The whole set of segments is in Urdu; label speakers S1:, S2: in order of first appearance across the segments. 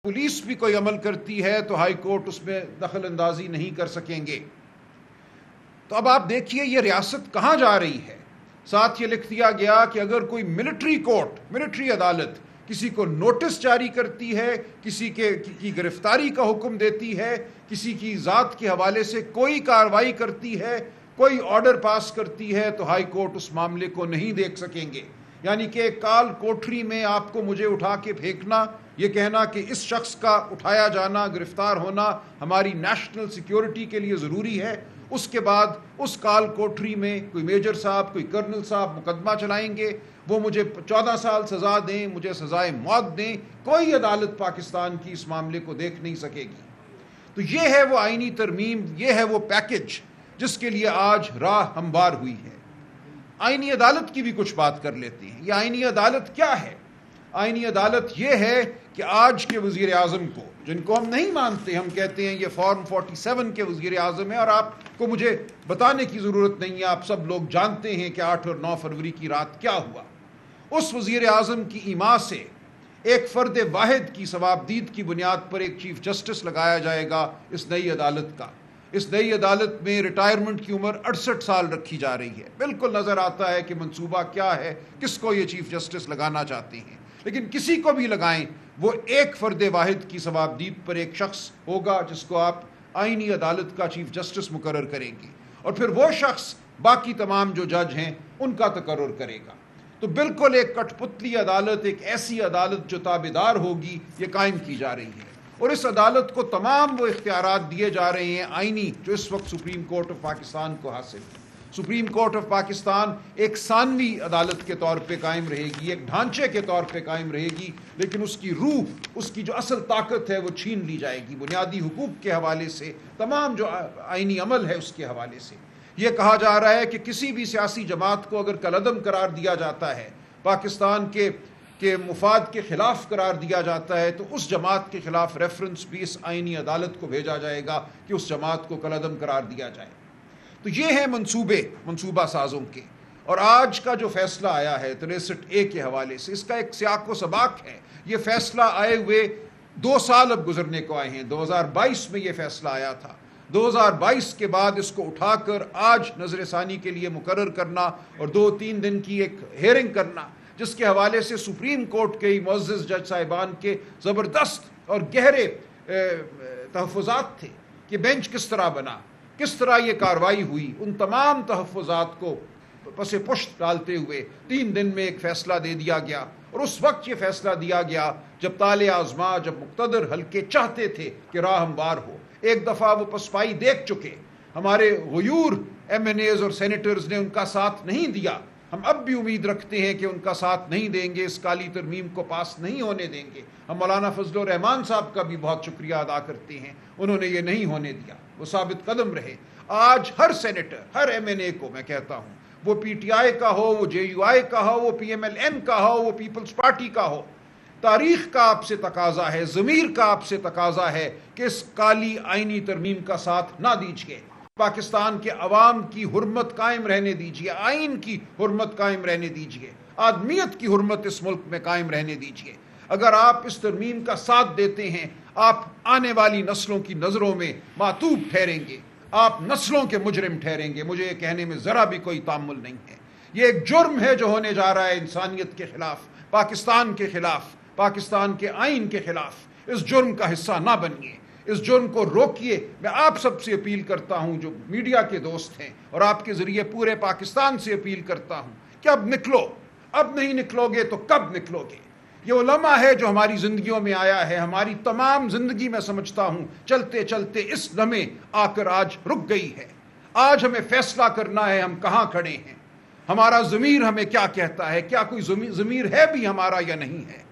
S1: پولیس بھی کوئی عمل کرتی ہے تو ہائی کورٹ اس میں دخل اندازی نہیں کر سکیں گے۔ تو اب آپ دیکھیے یہ ریاست کہاں جا رہی ہے۔ ساتھ یہ لکھ دیا گیا کہ اگر کوئی ملٹری کورٹ، ملٹری عدالت کسی کو نوٹس جاری کرتی ہے، کسی کی گرفتاری کا حکم دیتی ہے، کسی کی ذات کے حوالے سے کوئی کارروائی کرتی ہے، کوئی آرڈر پاس کرتی ہے، تو ہائی کورٹ اس معاملے کو نہیں دیکھ سکیں گے۔ یعنی کہ کال کوٹری میں آپ کو مجھے اٹھا کے پھینکنا، یہ کہنا کہ اس شخص کا اٹھایا جانا، گرفتار ہونا ہماری نیشنل سیکیورٹی کے لیے ضروری ہے، اس کے بعد اس کال کوٹری میں کوئی میجر صاحب، کوئی کرنل صاحب مقدمہ چلائیں گے، وہ مجھے 14 سال سزا دیں، مجھے سزائے موت دیں، کوئی عدالت پاکستان کی اس معاملے کو دیکھ نہیں سکے گی۔ تو یہ ہے وہ آئینی ترمیم، یہ ہے وہ پیکج جس کے لیے آج راہ ہموار ہوئی ہے۔ آئینی عدالت کی بھی کچھ بات کر لیتے ہیں۔ یہ آئینی عدالت کیا ہے؟ آئینی عدالت یہ ہے کہ آج کے وزیر اعظم کو، جن کو ہم نہیں مانتے، ہم کہتے ہیں یہ فارم 47 کے وزیر اعظم ہیں، اور آپ کو مجھے بتانے کی ضرورت نہیں ہے، آپ سب لوگ جانتے ہیں کہ 8 اور 9 فروری کی رات کیا ہوا۔ اس وزیر اعظم کی ایما سے ایک فرد واحد کی ثوابدید کی بنیاد پر ایک چیف جسٹس لگایا جائے گا اس نئی عدالت کا۔ اس نئی عدالت میں ریٹائرمنٹ کی عمر 68 سال رکھی جا رہی ہے۔ بالکل نظر آتا ہے کہ منصوبہ کیا ہے، کس کو یہ چیف جسٹس لگانا چاہتے ہیں، لیکن کسی کو بھی لگائیں، وہ ایک فرد واحد کی ثوابدید پر ایک شخص ہوگا جس کو آپ آئینی عدالت کا چیف جسٹس مقرر کریں گے، اور پھر وہ شخص باقی تمام جو جج ہیں ان کا تقرر کرے گا۔ تو بالکل ایک کٹ پتلی عدالت، ایک ایسی عدالت جو تابعدار ہوگی، یہ قائم کی جا رہی ہے، اور اس عدالت کو تمام وہ اختیارات دیے جا رہے ہیں آئینی جو اس وقت سپریم کورٹ آف پاکستان کو حاصل ہیں۔ سپریم کورٹ آف پاکستان ایک ثانوی عدالت کے طور پہ قائم رہے گی، ایک ڈھانچے کے طور پہ قائم رہے گی، لیکن اس کی روح، اس کی جو اصل طاقت ہے وہ چھین لی جائے گی، بنیادی حقوق کے حوالے سے، تمام جو آئینی عمل ہے اس کے حوالے سے۔ یہ کہا جا رہا ہے کہ کسی بھی سیاسی جماعت کو اگر کالعدم قرار دیا جاتا ہے، پاکستان کے مفاد کے خلاف قرار دیا جاتا ہے، تو اس جماعت کے خلاف ریفرنس بھی اس آئینی عدالت کو بھیجا جائے گا کہ اس جماعت کو کالعدم قرار دیا جائے۔ تو یہ ہیں منصوبہ سازوں کے۔ اور آج کا جو فیصلہ آیا ہے 63A کے حوالے سے، اس کا ایک سیاق و سباق ہے۔ یہ فیصلہ آئے ہوئے 2 سال اب گزرنے کو آئے ہیں۔ 2022 میں یہ فیصلہ آیا تھا۔ 2022 کے بعد اس کو اٹھا کر آج نظر ثانی کے لیے مقرر کرنا اور 2-3 دن کی ایک ہیئرنگ کرنا، جس کے حوالے سے سپریم کورٹ کے معزز جج صاحبان کے زبردست اور گہرے تحفظات تھے کہ بینچ کس طرح بنا، کس طرح یہ کارروائی ہوئی، ان تمام تحفظات کو پس پشت ڈالتے ہوئے 3 دن میں ایک فیصلہ دے دیا گیا۔ اور اس وقت یہ فیصلہ دیا گیا جب طالع آزما، جب مقتدر حلقے چاہتے تھے کہ راہ ہموار ہو۔ ایک دفعہ وہ پسپائی دیکھ چکے، ہمارے غیور MNAs اور سینیٹرز نے ان کا ساتھ نہیں دیا، ہم اب بھی امید رکھتے ہیں کہ ان کا ساتھ نہیں دیں گے، اس کالی ترمیم کو پاس نہیں ہونے دیں گے۔ ہم مولانا فضل الرحمان صاحب کا بھی بہت شکریہ ادا کرتے ہیں، انہوں نے یہ نہیں ہونے دیا، وہ ثابت قدم رہے۔ آج ہر سینیٹر، ہر MNA کو میں کہتا ہوں، وہ PTI کا ہو، وہ JUI کا ہو، وہ PMLN کا ہو، وہ پیپلز پارٹی کا ہو، تاریخ کا آپ سے تقاضا ہے، ضمیر کا آپ سے تقاضا ہے کہ اس کالی آئینی ترمیم کا ساتھ نہ دیجیے۔ پاکستان کے عوام کی حرمت قائم رہنے دیجیے، آئین کی حرمت قائم رہنے دیجیے، آدمیت کی حرمت اس ملک میں قائم رہنے دیجیے۔ اگر آپ اس ترمیم کا ساتھ دیتے ہیں، آپ آنے والی نسلوں کی نظروں میں معتوب ٹھہریں گے، آپ نسلوں کے مجرم ٹھہریں گے۔ مجھے یہ کہنے میں ذرا بھی کوئی تامل نہیں ہے۔ یہ ایک جرم ہے جو ہونے جا رہا ہے انسانیت کے خلاف، پاکستان کے خلاف، پاکستان کے آئین کے خلاف۔ اس جرم کا حصہ نہ بنیے، اس جرم کو روکیے۔ میں آپ سب سے اپیل کرتا ہوں جو میڈیا کے دوست ہیں، اور آپ کے ذریعے پورے پاکستان سے اپیل کرتا ہوں کہ اب نکلو۔ اب نہیں نکلو گے تو کب نکلو گے؟ یہ وہ لمحہ ہے جو ہماری زندگیوں میں آیا ہے، ہماری تمام زندگی میں سمجھتا ہوں چلتے چلتے اس لمحے آ کر آج رک گئی ہے۔ آج ہمیں فیصلہ کرنا ہے ہم کہاں کھڑے ہیں، ہمارا ضمیر ہمیں کیا کہتا ہے، کیا کوئی ضمیر ہے بھی ہمارا یا نہیں ہے۔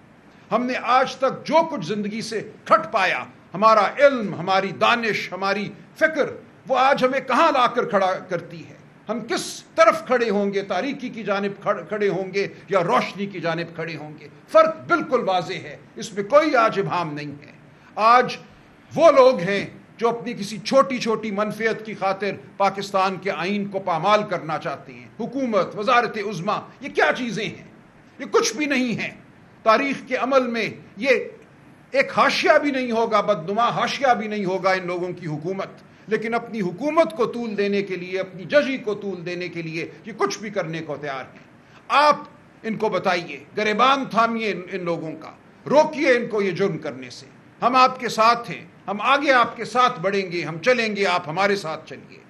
S1: ہم نے آج تک جو کچھ زندگی سے کھٹ پایا، ہمارا علم، ہماری دانش، ہماری فکر، وہ آج ہمیں کہاں لا کر کھڑا کرتی ہے؟ ہم کس طرف کھڑے ہوں گے؟ تاریکی کی جانب کھڑے ہوں گے یا روشنی کی جانب کھڑے ہوں گے؟ فرق بالکل واضح ہے، اس میں کوئی آج ابہام نہیں ہے۔ آج وہ لوگ ہیں جو اپنی کسی چھوٹی چھوٹی منفعت کی خاطر پاکستان کے آئین کو پامال کرنا چاہتے ہیں۔ حکومت، وزارت عظمیٰ، یہ کیا چیزیں ہیں؟ یہ کچھ بھی نہیں ہیں۔ تاریخ کے عمل میں یہ ایک حاشیہ بھی نہیں ہوگا، بدنما حاشیہ بھی نہیں ہوگا ان لوگوں کی حکومت، لیکن اپنی حکومت کو طول دینے کے لیے، اپنی ججی کو طول دینے کے لیے یہ کچھ بھی کرنے کو تیار ہیں۔ آپ ان کو بتائیے، گریبان تھامیے ان لوگوں کا، روکیے ان کو یہ جرم کرنے سے۔ ہم آپ کے ساتھ ہیں، ہم آگے آپ کے ساتھ بڑھیں گے، ہم چلیں گے، آپ ہمارے ساتھ چلیے۔